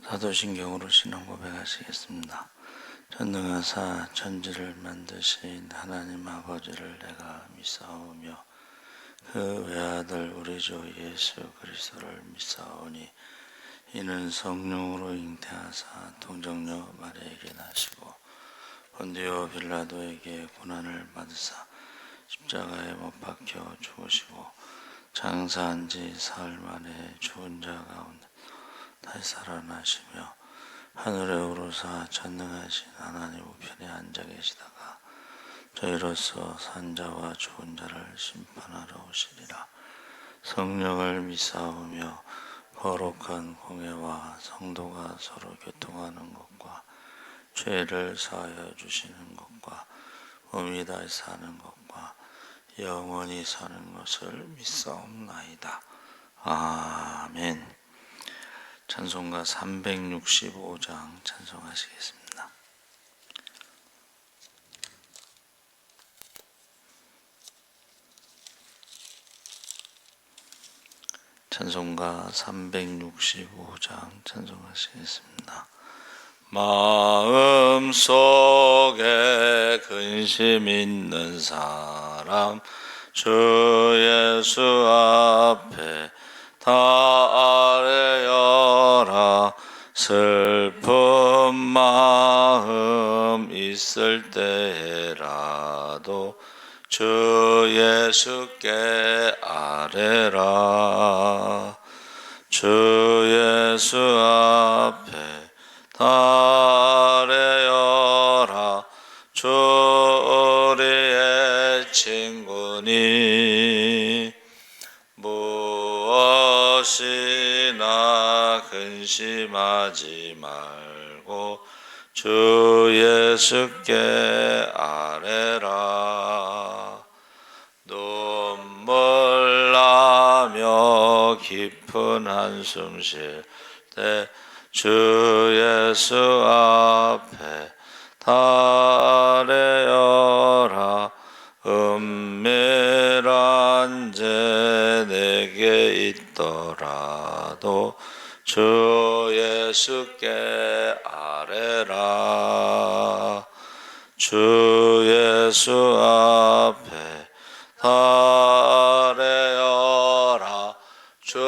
사도신경으로 신앙 고백하시겠습니다. 전능하사 천지를 만드신 하나님 아버지를 내가 믿사오며 그 외아들 우리 주 예수 그리스도를 믿사오니 이는 성령으로 잉태하사 동정녀 마리아에게 나시고 본디오 빌라도에게 고난을 받으사 십자가에 못 박혀 죽으시고 장사한 지 사흘 만에 죽은 자 가운데 다시 살아나시며 하늘에 오르사 전능하신 하나님 우편에 앉아 계시다가 저희로서 산자와 죽은 자를 심판하러 오시리라. 성령을 믿사오며 거룩한 공회와 성도가 서로 교통하는 것과 죄를 사하여 주시는 것과 몸이 다시 사는 것과 영원히 사는 것을 믿사옵나이다. 아멘. 찬송가 365장 찬송하시겠습니다. 찬송가 365장 찬송하시겠습니다. 마음속에 근심 있는 사람 주 예수 앞에 다 아뢰어라. 슬픈 마음 있을 때라도 주 예수께 아뢰라. 주 예수 앞에 다 아뢰어라. 주 우리의 친구니 무엇이나 근심하지 말고 주 예수께 아뢰라. 눈물 나며 깊은 한숨 쉴 때 주 예수 앞에 다 아뢰어라. 은밀한 죄 내게 있더라도 주 예수께 아뢰라. 주 예수 앞에 다 아뢰어라. 주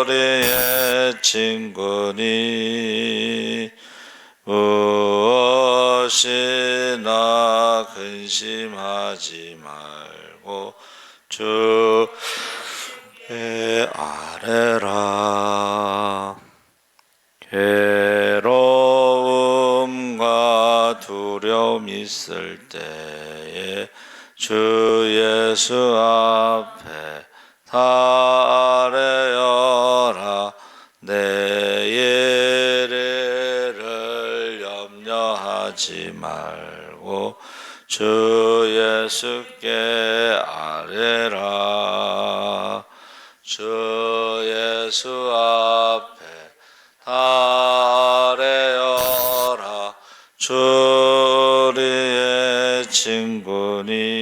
우리의 친구니 무엇이나 근심하지 말고 주께 아뢰라. 괴로움과 두려움 있을 때에 주 예수 앞에 다 아뢰어라. 내일을 염려하지 말고 주 예수께 아뢰라. 주 예수 앞에 다 아뢰어라. 주 우리의 친구니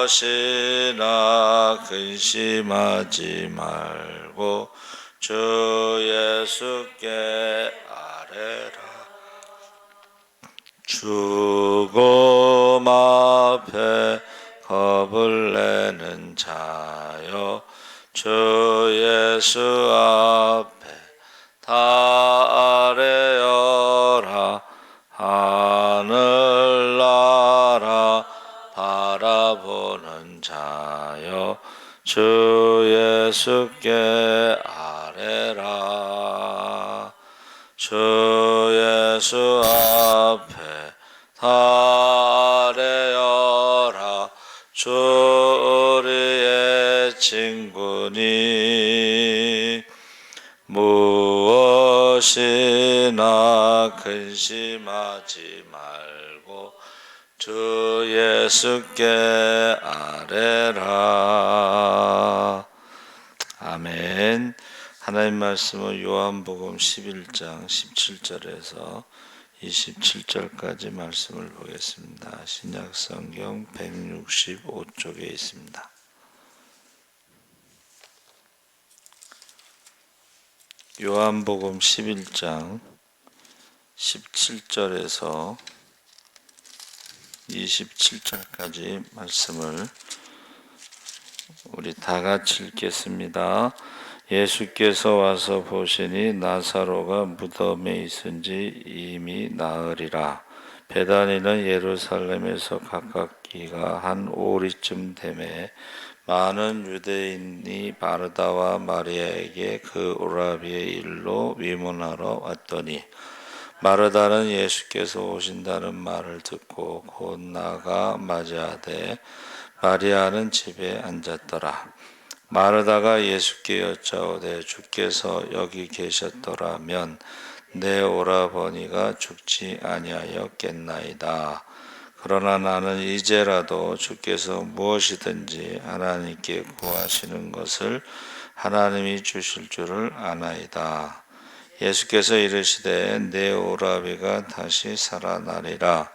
무엇이나 근심하지 말고 주 예수께 아뢰라. 죽음 앞에 겁을 내는 자여 주 예수 앞에 다 아뢰어라. 하늘나라 바라보는 자여 주 예수께 아뢰라. 주 예수 앞에 다 아뢰어라. 주 우리의 친구니 무엇이나 근심하지 말고 주 예수께 아뢰라. 아멘. 하나님 말씀은 요한복음 11장 17절에서 27절까지 말씀을 보겠습니다. 신약성경 165쪽에 있습니다. 요한복음 11장 17절에서 27절까지 말씀을 우리 다 같이 읽겠습니다. 예수께서 와서 보시니 나사로가 무덤에 있은지 이미 나으리라. 베다니는 예루살렘에서 가깝기가 한 오리쯤 되매 많은 유대인이 마르다와 마리아에게 그 오라비의 일로 위문하러 왔더니 마르다는 예수께서 오신다는 말을 듣고 곧 나가 맞이하되 마리아는 집에 앉았더라. 마르다가 예수께 여짜오되 주께서 여기 계셨더라면 내 오라버니가 죽지 아니하였겠나이다. 그러나 나는 이제라도 주께서 무엇이든지 하나님께 구하시는 것을 하나님이 주실 줄을 아나이다. 예수께서 이르시되 내 오라비가 다시 살아나리라.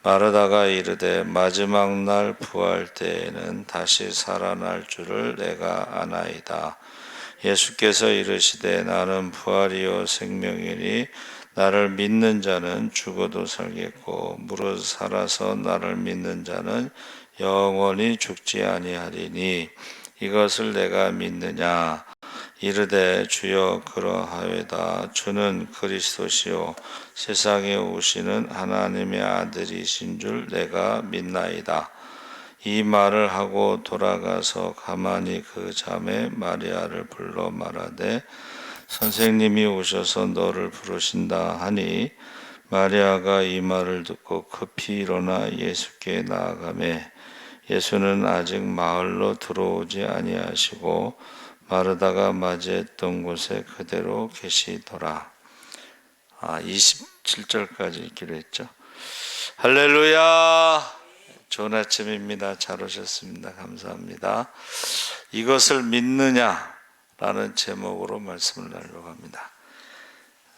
마르다가 이르되 마지막 날 부활 때에는 다시 살아날 줄을 내가 아나이다. 예수께서 이르시되 나는 부활이요 생명이니 나를 믿는 자는 죽어도 살겠고 무릇 살아서 나를 믿는 자는 영원히 죽지 아니하리니 이것을 내가 믿느냐. 이르되 주여 그러하외다. 주는 그리스도시요 세상에 오시는 하나님의 아들이신 줄 내가 믿나이다. 이 말을 하고 돌아가서 가만히 그 자매 마리아를 불러 말하되 선생님이 오셔서 너를 부르신다 하니 마리아가 이 말을 듣고 급히 일어나 예수께 나아가매 예수는 아직 마을로 들어오지 아니하시고 마르다가 맞이했던 곳에 그대로 계시더라. 27절까지 읽기로 했죠. 할렐루야. 좋은 아침입니다. 잘 오셨습니다. 감사합니다. 이것을 믿느냐라는 제목으로 말씀을 나누려고 합니다.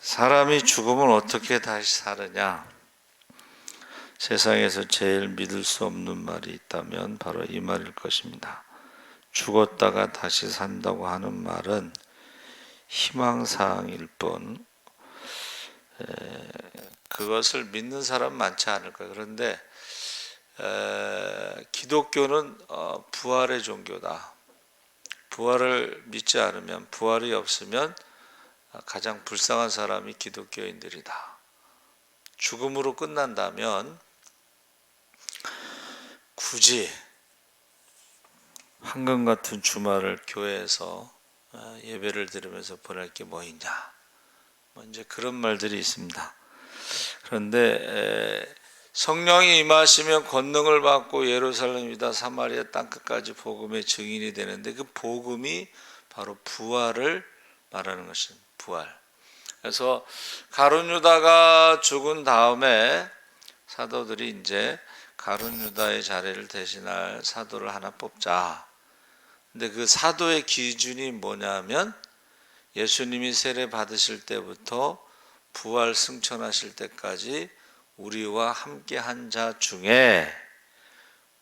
사람이 죽으면 어떻게 다시 사느냐? 세상에서 제일 믿을 수 없는 말이 있다면 바로 이 말일 것입니다. 죽었다가 다시 산다고 하는 말은 희망사항일 뿐 그것을 믿는 사람 많지 않을 거예요. 그런데 기독교는 부활의 종교다. 부활을 믿지 않으면, 부활이 없으면 가장 불쌍한 사람이 기독교인들이다. 죽음으로 끝난다면 굳이 황금 같은 주말을 교회에서 예배를 드리면서 보낼 게 뭐 있냐, 이제 그런 말들이 있습니다. 그런데 성령이 임하시면 권능을 받고 예루살렘이다 사마리아 땅끝까지 복음의 증인이 되는데 그 복음이 바로 부활을 말하는 것입니다. 부활. 그래서 가룟 유다가 죽은 다음에 사도들이 이제 가룟 유다의 자리를 대신할 사도를 하나 뽑자. 근데 그 사도의 기준이 뭐냐면 예수님이 세례 받으실 때부터 부활 승천하실 때까지 우리와 함께 한 자 중에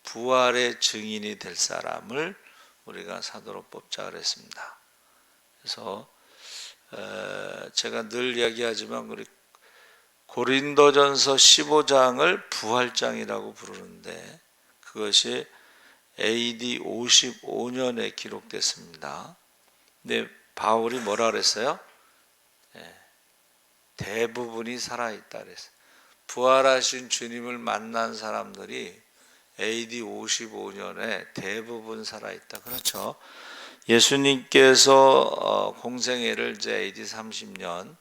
부활의 증인이 될 사람을 우리가 사도로 뽑자 그랬습니다. 그래서 제가 늘 이야기하지만 우리 고린도전서 15장을 부활장이라고 부르는데 그것이 AD 55년에 기록됐습니다. 근데 바울이 뭐라 그랬어요? 대부분이 살아있다 그랬어요. 부활하신 주님을 만난 사람들이 AD 55년에 대부분 살아있다. 그렇죠? 예수님께서 공생애를 이제 AD 30년,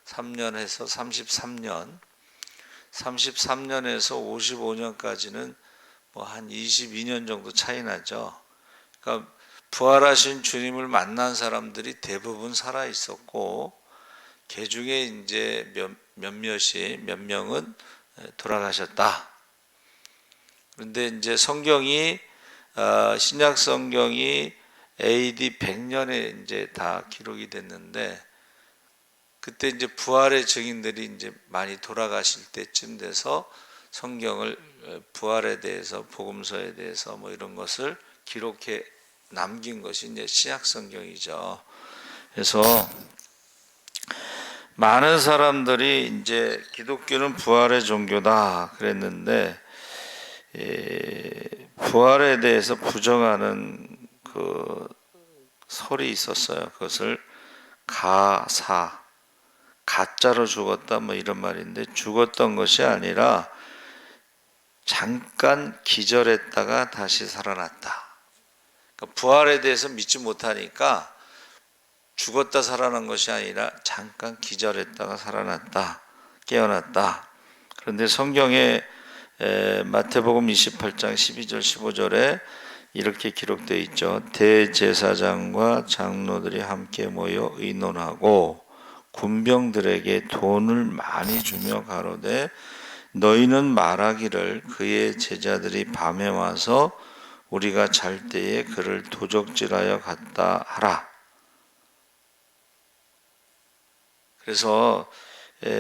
3년 해서 33년, 33년에서 55년까지는 뭐 한 22년 정도 차이 나죠. 그러니까 부활하신 주님을 만난 사람들이 대부분 살아 있었고, 그 중에 이제 몇 명은 돌아가셨다. 그런데 이제 성경이 신약 성경이 AD 100년에 이제 다 기록이 됐는데 그때 이제 부활의 증인들이 이제 많이 돌아가실 때쯤 돼서 성경을 부활에 대해서 복음서에 대해서 뭐 이런 것을 기록해 남긴 것이 이제 신약 성경이죠. 그래서 많은 사람들이 이제 기독교는 부활의 종교다 그랬는데, 부활에 대해서 부정하는 그 설이 있었어요. 그것을 가짜로 죽었다 뭐 이런 말인데, 죽었던 것이 아니라 잠깐 기절했다가 다시 살아났다. 그러니까 부활에 대해서 믿지 못하니까 죽었다 살아난 것이 아니라 잠깐 기절했다가 살아났다, 깨어났다. 그런데 성경에 마태복음 28장 12절 15절에 이렇게 기록되어 있죠. 대제사장과 장로들이 함께 모여 의논하고 군병들에게 돈을 많이 주며 가로되 너희는 말하기를 그의 제자들이 밤에 와서 우리가 잘 때에 그를 도적질하여 갔다 하라. 그래서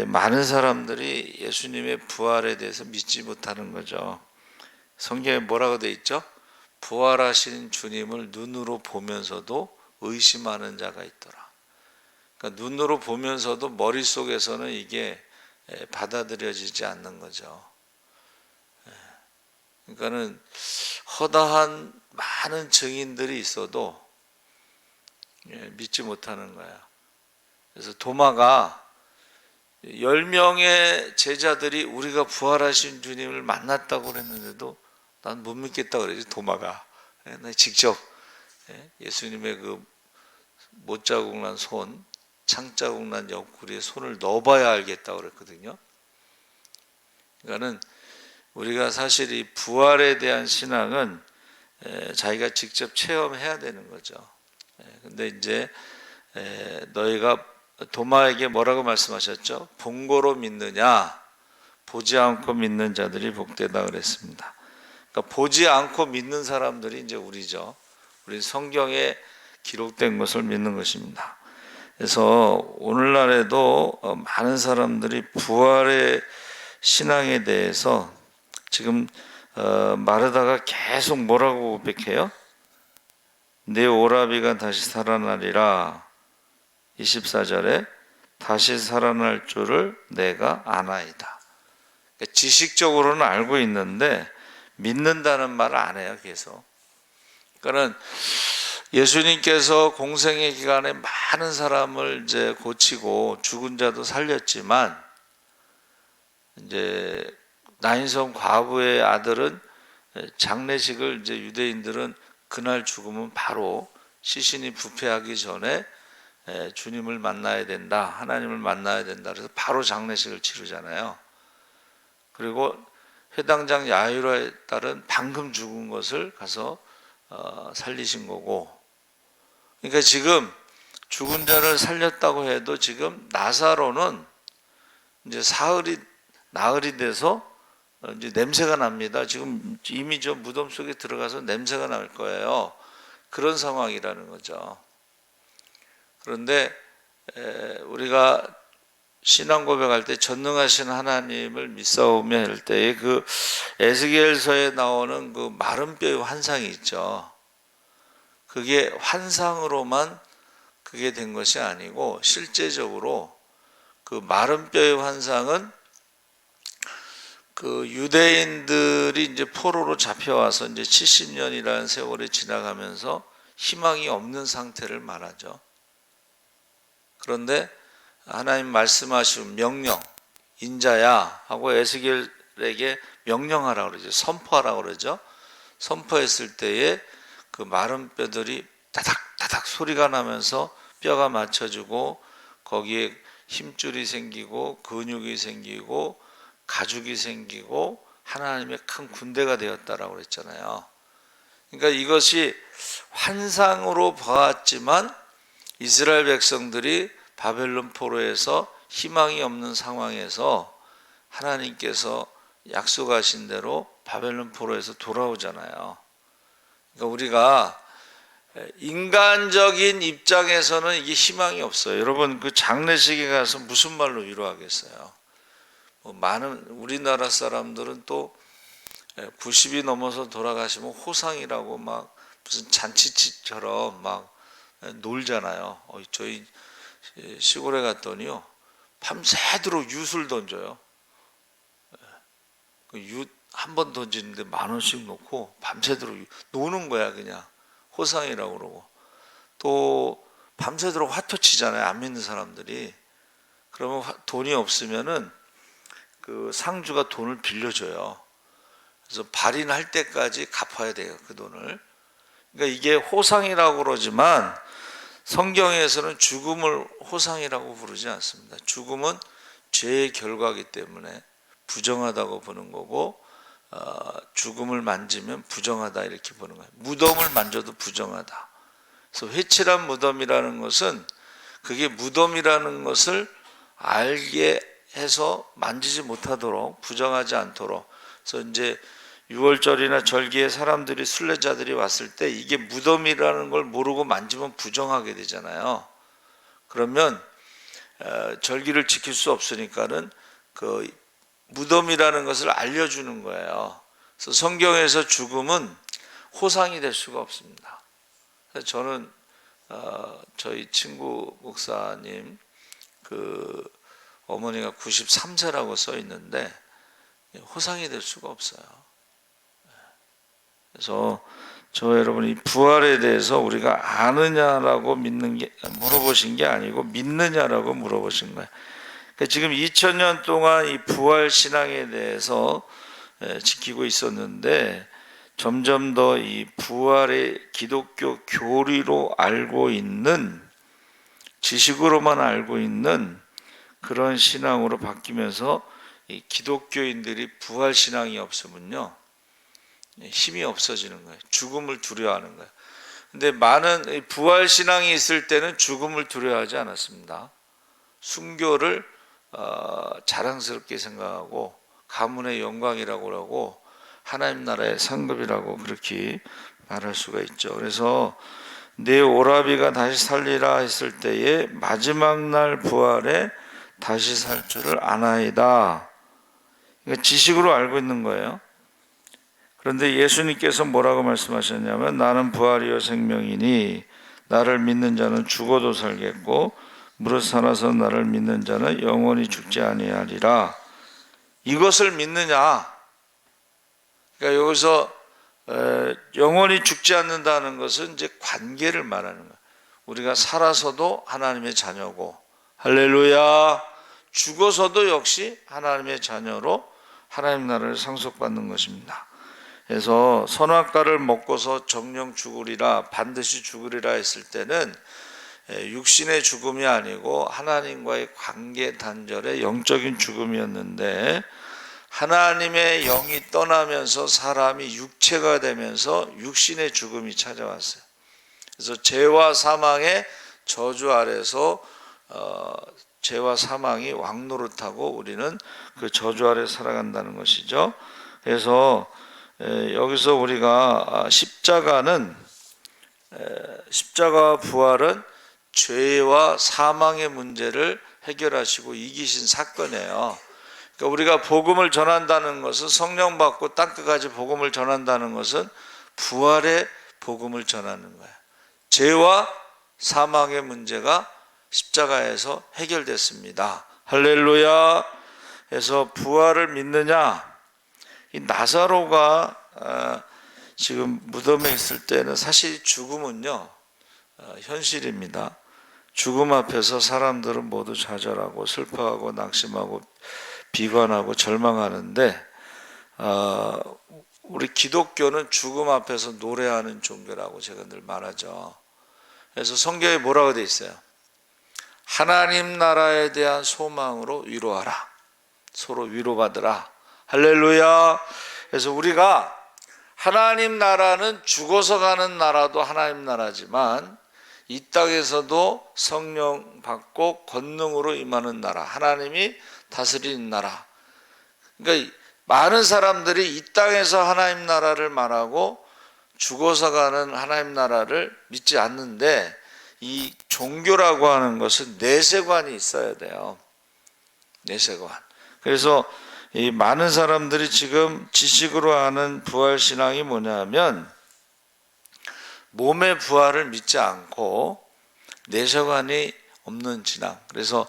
많은 사람들이 예수님의 부활에 대해서 믿지 못하는 거죠. 성경에 뭐라고 되어 있죠? 부활하신 주님을 눈으로 보면서도 의심하는 자가 있더라. 그러니까 눈으로 보면서도 머릿속에서는 이게 받아들여지지 않는 거죠. 그러니까는 허다한 많은 증인들이 있어도 믿지 못하는 거야. 그래서 도마가 10명의 제자들이 우리가 부활하신 주님을 만났다고 그랬는데도 난 못 믿겠다고 그러지, 도마가. 나 직접 예수님의 그 못자국 난 손, 창자국 난 옆구리에 손을 넣어봐야 알겠다고 그랬거든요. 그러니까는 우리가 사실 이 부활에 대한 신앙은 자기가 직접 체험해야 되는 거죠. 근데 이제 너희가 도마에게 뭐라고 말씀하셨죠? 본고로 믿느냐? 보지 않고 믿는 자들이 복되다 그랬습니다. 그러니까 보지 않고 믿는 사람들이 이제 우리죠. 우리 성경에 기록된 것을 믿는 것입니다. 그래서 오늘날에도 많은 사람들이 부활의 신앙에 대해서 지금 마르다가 계속 뭐라고 고백해요? 내 오라비가 다시 살아나리라. 24절에 다시 살아날 줄을 내가 아나이다. 그러니까 지식적으로는 알고 있는데 믿는다는 말을 안 해요, 계속. 그러니까는 예수님께서 공생의 기간에 많은 사람을 이제 고치고 죽은 자도 살렸지만, 이제 나인성 과부의 아들은 장례식을 이제 유대인들은 그날 죽으면 바로 시신이 부패하기 전에 주님을 만나야 된다, 하나님을 만나야 된다, 그래서 바로 장례식을 치르잖아요. 그리고 회당장 야이로의 딸은 방금 죽은 것을 가서 살리신 거고, 그러니까 지금 죽은 자를 살렸다고 해도 지금 나사로는 이제 나흘이 돼서 이제 냄새가 납니다. 지금 이미 저 무덤 속에 들어가서 냄새가 날 거예요. 그런 상황이라는 거죠. 그런데 우리가 신앙 고백할 때 전능하신 하나님을 믿사오며 할 때에 그 에스겔서에 나오는 그 마른 뼈의 환상이 있죠. 그게 환상으로만 그게 된 것이 아니고 실제적으로 그 마른 뼈의 환상은 그 유대인들이 이제 포로로 잡혀와서 이제 70년이라는 세월이 지나가면서 희망이 없는 상태를 말하죠. 그런데 하나님 말씀하신 명령, 인자야 하고 에스겔에게 명령하라고 그러죠. 선포하라고 그러죠. 선포했을 때에 그 마른 뼈들이 다닥다닥 소리가 나면서 뼈가 맞춰지고 거기에 힘줄이 생기고 근육이 생기고 가죽이 생기고 하나님의 큰 군대가 되었다라고 그랬잖아요. 그러니까 이것이 환상으로 보았지만 이스라엘 백성들이 바벨론 포로에서 희망이 없는 상황에서 하나님께서 약속하신 대로 바벨론 포로에서 돌아오잖아요. 그러니까 우리가 인간적인 입장에서는 이게 희망이 없어요. 여러분 그 장례식에 가서 무슨 말로 위로하겠어요? 많은 우리나라 사람들은 또 90이 넘어서 돌아가시면 호상이라고 막 무슨 잔치처럼 막 놀잖아요. 저희 시골에 갔더니요, 밤새도록 윷을 던져요. 윷 한 번 던지는데 10,000원씩 놓고 밤새도록 노는 거야. 그냥 호상이라고 그러고. 또 밤새도록 화투 치잖아요, 안 믿는 사람들이. 그러면 돈이 없으면은 그 상주가 돈을 빌려줘요. 그래서 발인할 때까지 갚아야 돼요, 그 돈을. 그러니까 이게 호상이라고 그러지만 성경에서는 죽음을 호상이라고 부르지 않습니다. 죽음은 죄의 결과이기 때문에 부정하다고 보는 거고, 죽음을 만지면 부정하다 이렇게 보는 거예요. 무덤을 만져도 부정하다. 그래서 회칠한 무덤이라는 것은 그게 무덤이라는 것을 알게 해서 만지지 못하도록, 부정하지 않도록. 그래서 이제 6월절이나 절기에 사람들이, 순례자들이 왔을 때 이게 무덤이라는 걸 모르고 만지면 부정하게 되잖아요. 그러면 절기를 지킬 수 없으니까는 그 무덤이라는 것을 알려주는 거예요. 그래서 성경에서 죽음은 호상이 될 수가 없습니다. 그래서 저는 저희 친구 목사님 그 어머니가 93세라고 써 있는데 호상이 될 수가 없어요. 그래서 저 여러분, 이 부활에 대해서 우리가 아느냐라고 물어보신 게 아니고 믿느냐라고 물어보신 거예요. 그러니까 지금 2000년 동안 이 부활 신앙에 대해서 지키고 있었는데 점점 더 이 부활의 기독교 교리로 알고 있는, 지식으로만 알고 있는 그런 신앙으로 바뀌면서 이 기독교인들이 부활 신앙이 없으면요 힘이 없어지는 거예요. 죽음을 두려워하는 거예요. 근데 많은 부활 신앙이 있을 때는 죽음을 두려워하지 않았습니다. 순교를 자랑스럽게 생각하고 가문의 영광이라고 하고 하나님 나라의 상급이라고 그렇게 말할 수가 있죠. 그래서 내 오라비가 다시 살리라 했을 때에 마지막 날 부활에 다시 살 줄을 아나이다. 그러니까 지식으로 알고 있는 거예요. 그런데 예수님께서 뭐라고 말씀하셨냐면 나는 부활이요 생명이니 나를 믿는 자는 죽어도 살겠고 무릇 살아서 나를 믿는 자는 영원히 죽지 아니하리라. 이것을 믿느냐? 그러니까 여기서 영원히 죽지 않는다는 것은 이제 관계를 말하는 거예요. 우리가 살아서도 하나님의 자녀고, 할렐루야, 죽어서도 역시 하나님의 자녀로 하나님 나라를 상속받는 것입니다. 그래서 선악과를 먹고서 정령 죽으리라, 반드시 죽으리라 했을 때는 육신의 죽음이 아니고 하나님과의 관계 단절의 영적인 죽음이었는데, 하나님의 영이 떠나면서 사람이 육체가 되면서 육신의 죽음이 찾아왔어요. 그래서 죄와 사망의 저주 아래서 죄와 사망이 왕노릇하고 우리는 그 저주 아래 살아간다는 것이죠. 그래서 여기서 우리가 십자가 부활은 죄와 사망의 문제를 해결하시고 이기신 사건이에요. 그러니까 우리가 복음을 전한다는 것은, 성령 받고 땅끝까지 복음을 전한다는 것은 부활의 복음을 전하는 거예요. 죄와 사망의 문제가 십자가에서 해결됐습니다. 할렐루야. 그래서 부활을 믿느냐? 이 나사로가 지금 무덤에 있을 때는 사실 죽음은요 현실입니다. 죽음 앞에서 사람들은 모두 좌절하고 슬퍼하고 낙심하고 비관하고 절망하는데 우리 기독교는 죽음 앞에서 노래하는 종교라고 제가 늘 말하죠. 그래서 성경에 뭐라고 되어 있어요? 하나님 나라에 대한 소망으로 위로하라. 서로 위로받으라. 할렐루야. 그래서 우리가 하나님 나라는 죽어서 가는 나라도 하나님 나라지만 이 땅에서도 성령 받고 권능으로 임하는 나라, 하나님이 다스리는 나라. 그러니까 많은 사람들이 이 땅에서 하나님 나라를 말하고 죽어서 가는 하나님 나라를 믿지 않는데, 이 종교라고 하는 것은 내세관이 있어야 돼요. 내세관. 그래서 이 많은 사람들이 지금 지식으로 하는 부활신앙이 뭐냐면 몸의 부활을 믿지 않고 내세관이 없는 신앙. 그래서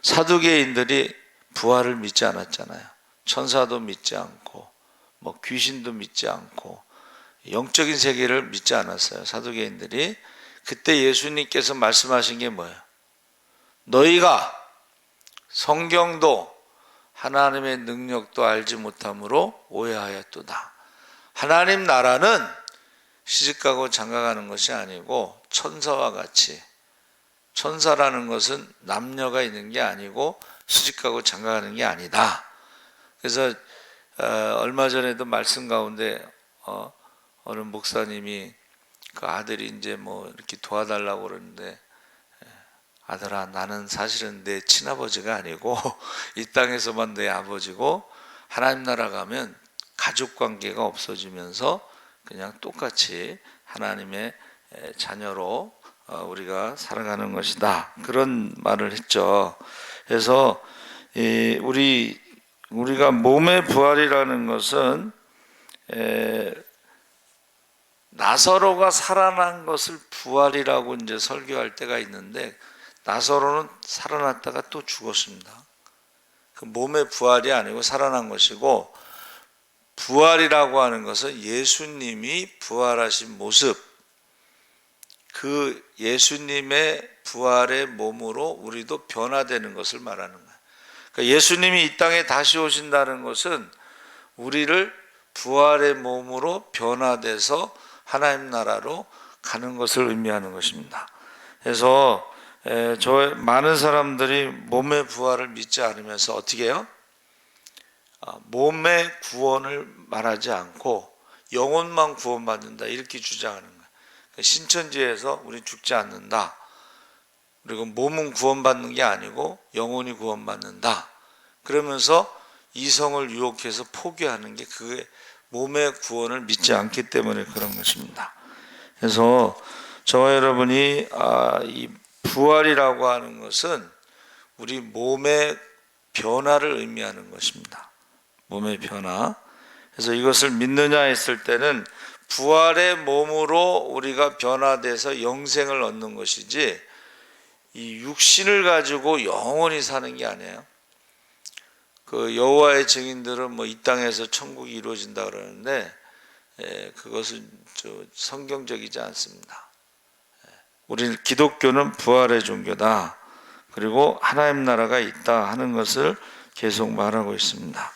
사두개인들이 부활을 믿지 않았잖아요. 천사도 믿지 않고 뭐 귀신도 믿지 않고 영적인 세계를 믿지 않았어요. 사두개인들이. 그때 예수님께서 말씀하신 게 뭐예요? 너희가 성경도 하나님의 능력도 알지 못함으로 오해하였도다. 하나님 나라는 시집가고 장가가는 것이 아니고 천사와 같이, 천사라는 것은 남녀가 있는 게 아니고 시집가고 장가가는 게 아니다. 그래서 얼마 전에도 말씀 가운데 어느 목사님이 그 아들이 이제 뭐 이렇게 도와달라고 그러는데, 아들아, 나는 사실은 내 친아버지가 아니고 이 땅에서만 내 아버지고 하나님 나라 가면 가족 관계가 없어지면서 그냥 똑같이 하나님의 자녀로 우리가 살아가는 것이다. 그런 말을 했죠. 그래서 우리가 몸의 부활이라는 것은 나사로가 살아난 것을 부활이라고 이제 설교할 때가 있는데, 나사로는 살아났다가 또 죽었습니다. 그 몸의 부활이 아니고 살아난 것이고, 부활이라고 하는 것은 예수님이 부활하신 모습, 그 예수님의 부활의 몸으로 우리도 변화되는 것을 말하는 거예요. 그러니까 예수님이 이 땅에 다시 오신다는 것은 우리를 부활의 몸으로 변화돼서 하나님 나라로 가는 것을 의미하는 것입니다. 그래서 많은 사람들이 몸의 부활을 믿지 않으면서 어떻게 해요? 몸의 구원을 말하지 않고 영혼만 구원받는다, 이렇게 주장하는 거예요. 신천지에서 우리 죽지 않는다, 그리고 몸은 구원받는 게 아니고 영혼이 구원받는다, 그러면서 이성을 유혹해서 포기하는 게 그게 몸의 구원을 믿지 않기 때문에 그런 것입니다. 그래서 저와 여러분이 이 부활이라고 하는 것은 우리 몸의 변화를 의미하는 것입니다. 몸의 변화. 그래서 이것을 믿느냐 했을 때는 부활의 몸으로 우리가 변화돼서 영생을 얻는 것이지, 이 육신을 가지고 영원히 사는 게 아니에요. 그 여호와의 증인들은 뭐 이 땅에서 천국이 이루어진다 그러는데, 그것은 성경적이지 않습니다. 우리 기독교는 부활의 종교다, 그리고 하나님 나라가 있다 하는 것을 계속 말하고 있습니다.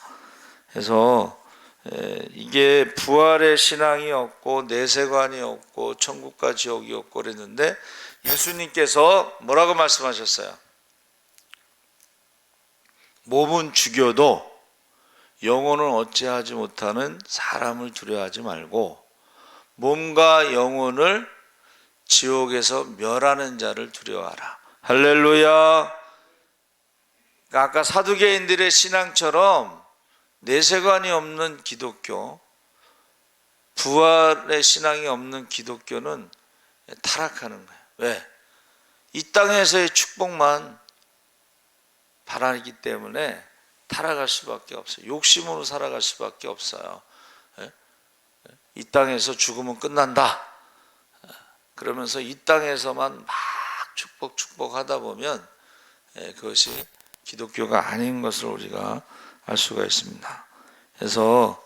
그래서 이게 부활의 신앙이 없고 내세관이 없고 천국과 지옥이 없고 그랬는데, 예수님께서 뭐라고 말씀하셨어요? 몸은 죽여도 영혼은 어찌하지 못하는 사람을 두려워하지 말고 몸과 영혼을 지옥에서 멸하는 자를 두려워하라. 할렐루야. 아까 사두개인들의 신앙처럼 내세관이 없는 기독교, 부활의 신앙이 없는 기독교는 타락하는 거예요. 왜? 이 땅에서의 축복만 바라기 때문에 타락할 수밖에 없어요. 욕심으로 살아갈 수밖에 없어요. 이 땅에서 죽으면 끝난다, 그러면서 이 땅에서만 막 축복하다 보면 그것이 기독교가 아닌 것을 우리가 알 수가 있습니다. 그래서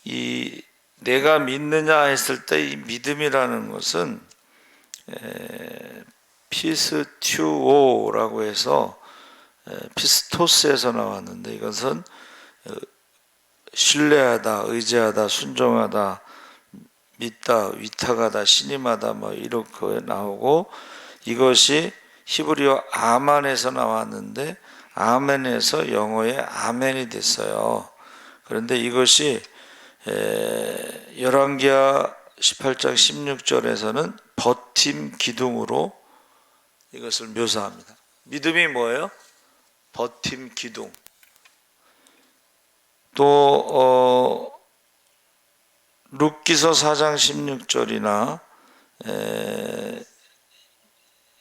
이 내가 믿느냐 했을 때 이 믿음이라는 것은 피스튜오라고 해서 피스토스에서 나왔는데, 이것은 신뢰하다, 의지하다, 순종하다, 믿다, 위탁하다, 신임하다, 뭐 이렇게 나오고, 이것이 히브리어 아만에서 나왔는데 아멘에서 영어의 아멘이 됐어요. 그런데 이것이 열왕기하 18장 16절에서는 버팀 기둥으로 이것을 묘사합니다. 믿음이 뭐예요? 버팀 기둥. 또 룻기서 4장 16절이나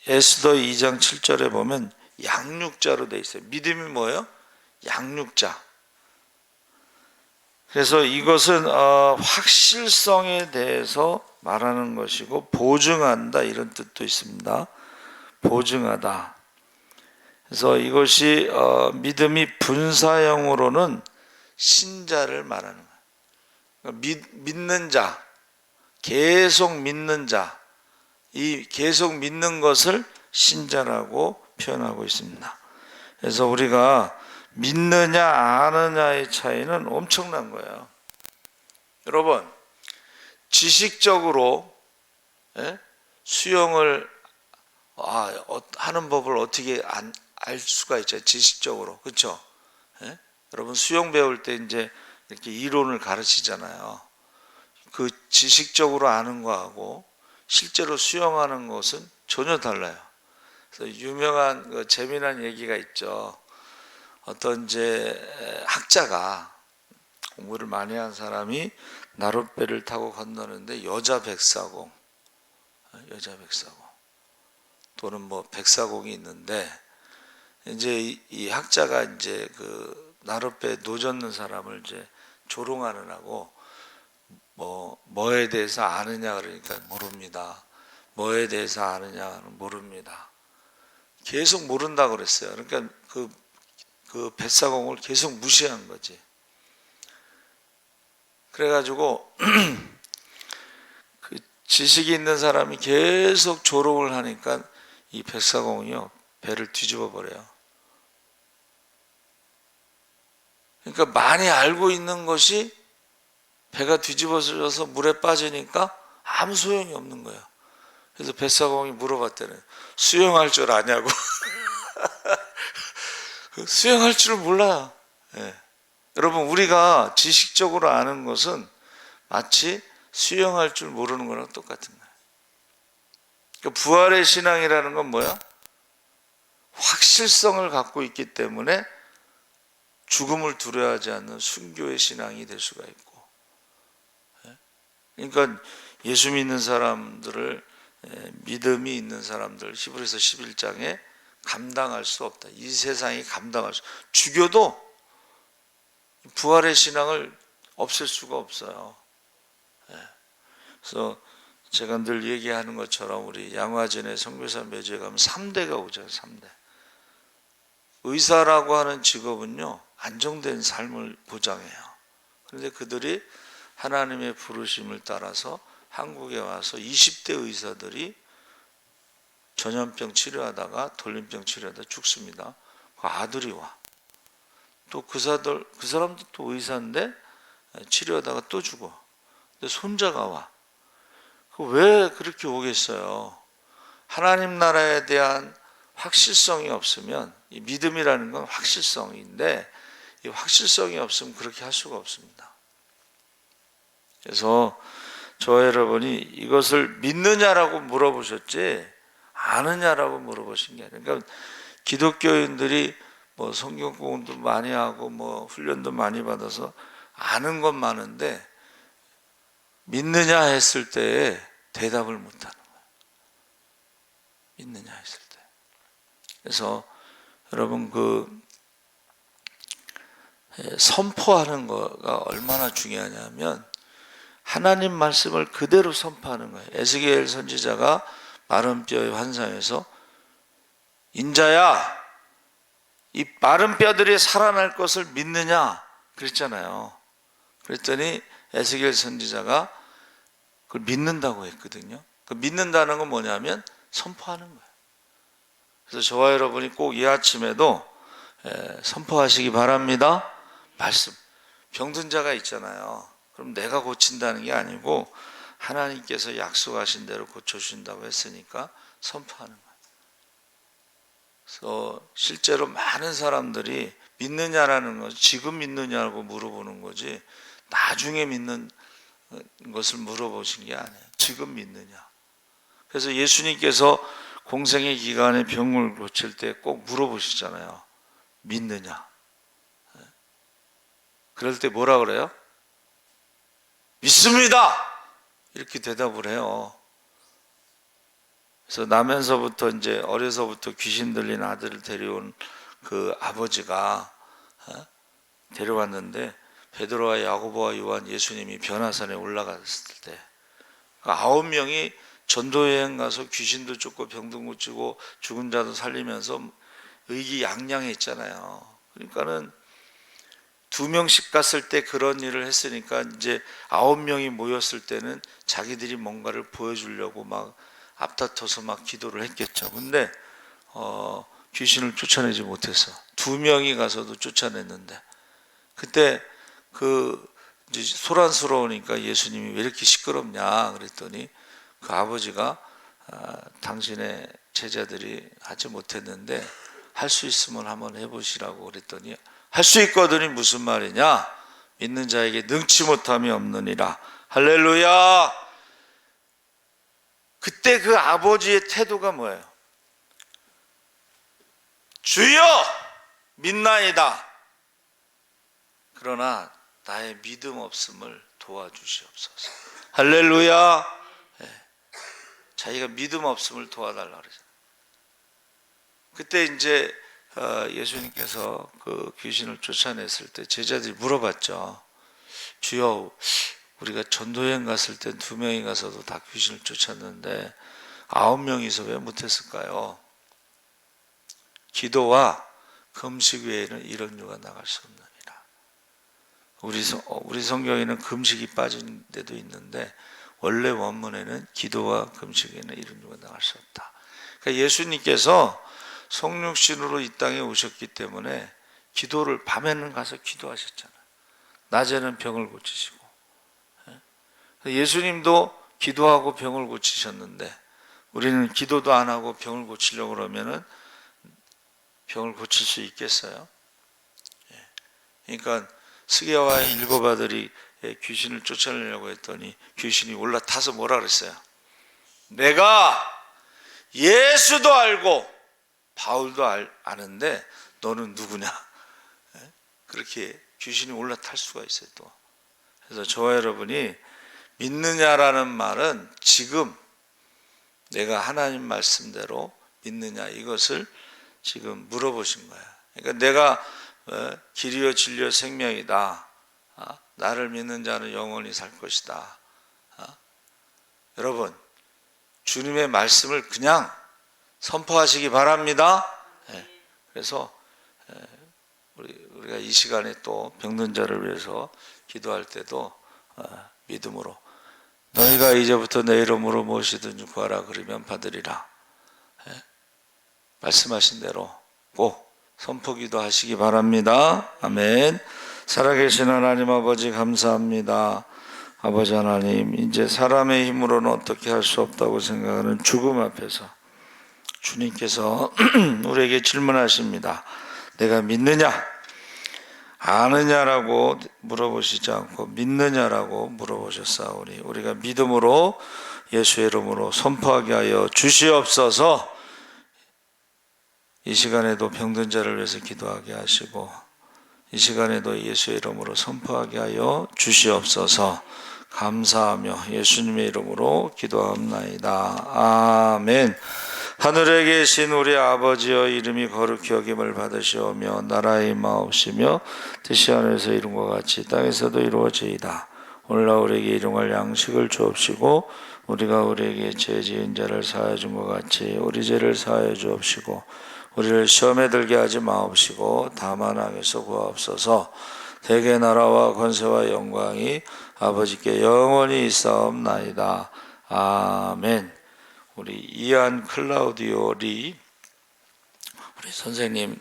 에스더 2장 7절에 보면 양육자로 되어 있어요. 믿음이 뭐예요? 양육자. 그래서 이것은 확실성에 대해서 말하는 것이고 보증한다, 이런 뜻도 있습니다. 보증하다. 그래서 이것이 믿음이 분사형으로는 신자를 말하는 거예요. 그러니까 믿는 자, 계속 믿는 자, 이 계속 믿는 것을 신자라고 표현하고 있습니다. 그래서 우리가 믿느냐 아느냐의 차이는 엄청난 거예요. 여러분, 지식적으로 수영을 하는 법을 어떻게 알 수가 있죠? 지식적으로. 그렇죠? 여러분 수영 배울 때 이제 이렇게 이론을 가르치잖아요. 그 지식적으로 아는 거하고 실제로 수영하는 것은 전혀 달라요. 그래서 유명한 그 재미난 얘기가 있죠. 어떤 이제 학자가 공부를 많이 한 사람이 나룻배를 타고 건너는데 여자 백사공 또는 뭐 백사공이 있는데 이제 이 학자가 이제 그 나룻배 노젓는 사람을 이제 조롱하느라고 뭐에 대해서 아느냐 그러니까 모릅니다. 뭐에 대해서 아느냐는 모릅니다. 계속 모른다고 그랬어요. 그러니까 그 뱃사공을 계속 무시한 거지. 그래가지고 그 지식이 있는 사람이 계속 조롱을 하니까 이 뱃사공이요 배를 뒤집어 버려요. 그러니까 많이 알고 있는 것이 배가 뒤집어져서 물에 빠지니까 아무 소용이 없는 거예요. 그래서 뱃사공이 물어봤대는 수영할 줄 아냐고. 수영할 줄 몰라. 여러분 우리가 지식적으로 아는 것은 마치 수영할 줄 모르는 거랑 똑같은 거예요. 그러니까 부활의 신앙이라는 건 뭐야? 확실성을 갖고 있기 때문에 죽음을 두려워하지 않는 순교의 신앙이 될 수가 있고, 그러니까 예수 믿는 사람들을 믿음이 있는 사람들 히브리서 11장에 감당할 수 없다. 이 세상이 감당할 수 죽여도 부활의 신앙을 없앨 수가 없어요. 그래서 제가 늘 얘기하는 것처럼 우리 양화진의 선교사 매주에 가면 3대가 오죠. 3대. 의사라고 하는 직업은요 안정된 삶을 보장해요. 그런데 그들이 하나님의 부르심을 따라서 한국에 와서 20대 의사들이 전염병 치료하다가 돌림병 치료하다 죽습니다. 그 아들이 와. 또 그 사람도 또 의사인데 치료하다가 또 죽어. 근데 손자가 와. 왜 그렇게 오겠어요? 하나님 나라에 대한 확실성이 없으면, 이 믿음이라는 건 확실성인데 이 확실성이 없으면 그렇게 할 수가 없습니다. 그래서 저와 여러분이 이것을 믿느냐라고 물어보셨지 아느냐라고 물어보신 게 아니라, 그러니까 기독교인들이 뭐 성경 공부도 많이 하고 뭐 훈련도 많이 받아서 아는 건 많은데 믿느냐 했을 때에 대답을 못하는 거예요. 믿느냐 했을 때. 그래서 여러분 선포하는 거가 얼마나 중요하냐면 하나님 말씀을 그대로 선포하는 거예요. 에스겔 선지자가 마른 뼈의 환상에서 인자야 이 마른 뼈들이 살아날 것을 믿느냐 그랬잖아요. 그랬더니 에스겔 선지자가 그걸 믿는다고 했거든요. 그 믿는다는 건 뭐냐면 선포하는 거예요. 그래서 저와 여러분이 꼭 이 아침에도 선포하시기 바랍니다. 말씀. 병든 자가 있잖아요. 그럼 내가 고친다는 게 아니고 하나님께서 약속하신 대로 고쳐주신다고 했으니까 선포하는 거예요. 그래서 실제로 많은 사람들이 믿느냐라는 것, 지금 믿느냐고 물어보는 거지 나중에 믿는 것을 물어보신 게 아니에요. 지금 믿느냐. 그래서 예수님께서 공생의 기간에 병을 고칠 때 꼭 물어보시잖아요. 믿느냐. 그럴 때 뭐라 그래요? 믿습니다! 이렇게 대답을 해요. 그래서 나면서부터 이제 어려서부터 귀신 들린 아들을 데려온 그 아버지가 데려왔는데 베드로와 야고보와 요한 예수님이 변화산에 올라갔을 때 9명이 전도여행 가서 귀신도 쫓고 병도 고치고 죽은 자도 살리면서 의기양양했잖아요. 그러니까는 2명씩 갔을 때 그런 일을 했으니까 이제 9명이 모였을 때는 자기들이 뭔가를 보여주려고 막 앞다퉈서 막 기도를 했겠죠. 근데 귀신을 쫓아내지 못했어. 2명이 가서도 쫓아냈는데, 그때 이제 소란스러우니까 예수님이 왜 이렇게 시끄럽냐 그랬더니 그 아버지가 당신의 제자들이 하지 못했는데 할 수 있으면 한번 해보시라고 그랬더니 할 수 있거든이 무슨 말이냐? 믿는 자에게 능치 못함이 없느니라. 할렐루야. 그때 그 아버지의 태도가 뭐예요? 주여 믿나이다. 그러나 나의 믿음 없음을 도와주시옵소서. 할렐루야. 네. 자기가 믿음 없음을 도와달라 그러잖아요. 그때 이제 예수님께서 그 귀신을 쫓아냈을 때 제자들이 물어봤죠. 주여, 우리가 전도여행 갔을 때 2명이 가서도 다 귀신을 쫓았는데 9명이서 왜 못했을까요? 기도와 금식 외에는 이런 유가 나갈 수 없느니라. 우리 성경에는 금식이 빠진 데도 있는데 원래 원문에는 기도와 금식 외에는 이런 유가 나갈 수 없다. 그러니까 예수님께서 성육신으로 이 땅에 오셨기 때문에 기도를 밤에는 가서 기도하셨잖아요. 낮에는 병을 고치시고. 예수님도 기도하고 병을 고치셨는데 우리는 기도도 안 하고 병을 고치려고 그러면은 병을 고칠 수 있겠어요? 그러니까 스게와의 7 아들이 귀신을 쫓아내려고 했더니 귀신이 올라타서 뭐라 그랬어요? 내가 예수도 알고 바울도 아는데 너는 누구냐? 그렇게 귀신이 올라탈 수가 있어요. 또 그래서 저와 여러분이 믿느냐라는 말은 지금 내가 하나님 말씀대로 믿느냐 이것을 지금 물어보신 거야. 그러니까 내가 길이요 진리요 생명이다. 나를 믿는 자는 영원히 살 것이다. 여러분 주님의 말씀을 그냥 선포하시기 바랍니다. 그래서 우리가 이 시간에 또 병든 자를 위해서 기도할 때도 믿음으로 너희가 이제부터 내 이름으로 무엇이든지 구하라 그러면 받으리라. 말씀하신 대로 꼭 선포기도 하시기 바랍니다. 아멘. 살아계신 하나님 아버지 감사합니다. 아버지 하나님, 이제 사람의 힘으로는 어떻게 할 수 없다고 생각하는 죽음 앞에서 주님께서 우리에게 질문하십니다. 내가 믿느냐? 아느냐라고 물어보시지 않고 믿느냐라고 물어보셨사오니 우리가 믿음으로 예수의 이름으로 선포하게 하여 주시옵소서. 이 시간에도 병든 자를 위해서 기도하게 하시고 이 시간에도 예수의 이름으로 선포하게 하여 주시옵소서. 감사하며 예수님의 이름으로 기도합나이다. 아멘. 하늘에 계신 우리 아버지여 이름이 거룩히 여김을 받으시오며 나라의 임하옵시며 뜻이 하늘에서 이룬 것 같이 땅에서도 이루어지이다. 오늘날 우리에게 일용할 양식을 주옵시고 우리가 우리에게 죄 지은 자를 사하여 준 것 같이 우리 죄를 사하여 주옵시고 우리를 시험에 들게 하지 마옵시고 다만 악에서 구하옵소서. 대개 나라와 권세와 영광이 아버지께 영원히 있사옵나이다. 아멘. 우리 이안 클라우디오 리 우리 선생님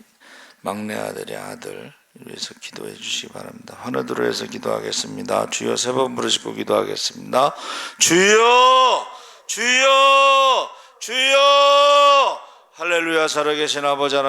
막내 아들의 아들 위해서 기도해 주시기 바랍니다. 환호들을 해서 기도하겠습니다. 주여 3번 부르시고 기도하겠습니다. 주여 주여 주여. 할렐루야. 살아계신 아버지 하나님